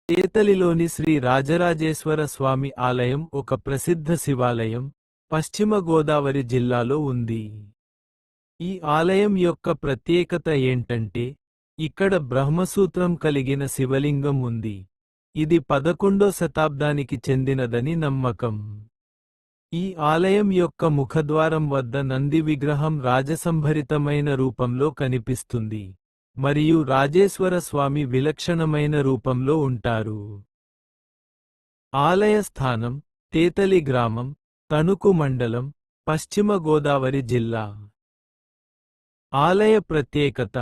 తేతలిలోని శ్రీ రాజరాజేశ్వర స్వామి ఆలయం ఒక ప్రసిద్ధ శివాలయం, పశ్చిమ గోదావరి జిల్లాలో ఉంది. ఈ ఆలయం యొక్క ప్రత్యేకత ఏంటంటే, ఇక్కడ బ్రహ్మసూత్రం కలిగిన శివలింగం ఉంది. ఇది 11వ శతాబ్దానికి చెందినదని నమ్మకం. ఈ ఆలయం యొక్క ముఖద్వారం వద్ద నంది విగ్రహం రాజసంభరితమైన రూపంలో కనిపిస్తుంది, మరియు రాజేశ్వర స్వామి విలక్షణమైన రూపంలో ఉంటారు. ఆలయ స్థానం తేతలి గ్రామం, తణుకు మండలం, పశ్చిమ గోదావరి జిల్లా. ఆలయ ప్రత్యేకత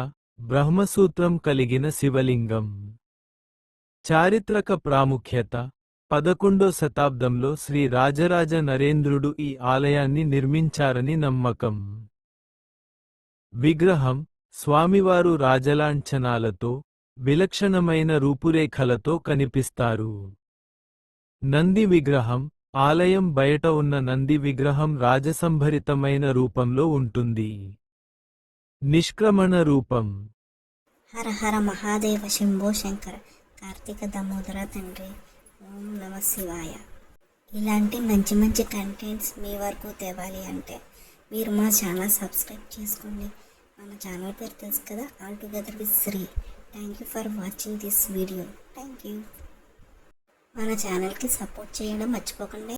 బ్రహ్మసూత్రం కలిగిన శివలింగం. చారిత్రక ప్రాముఖ్యత 11వ శతాబ్దంలో శ్రీ రాజరాజ నరేంద్రుడు ఈ ఆలయాన్ని నిర్మించారని నమ్మకం. విగ్రహం స్వామివారు రాజలాంఛనాలతో, విలక్షణమైన రూపురేఖలతో కనిపిస్తారు. నంది విగ్రహం ఆలయం బయట ఉన్న నంది విగ్రహం రాజసంభరితమైన రూపంలో ఉంటుంది. నిష్క్రమణ రూపం. హర హర మహాదేవ శంభో శంకర కార్తీక దామోదర తండ్రి. ఓం నమ శివాయ. ఇలాంటి మంచి మంచి కంటెంట్స్ మీ వరకు తేవాలి అంటే మీరు మా ఛానల్ సబ్స్క్రైబ్ చేసుకోండి. మన ఛానల్ పేరు తెలుసు కదా, all together with Sri. Thank you for watching this video. Thank you. మన ఛానల్కి సపోర్ట్ చేయడం మర్చిపోకండి.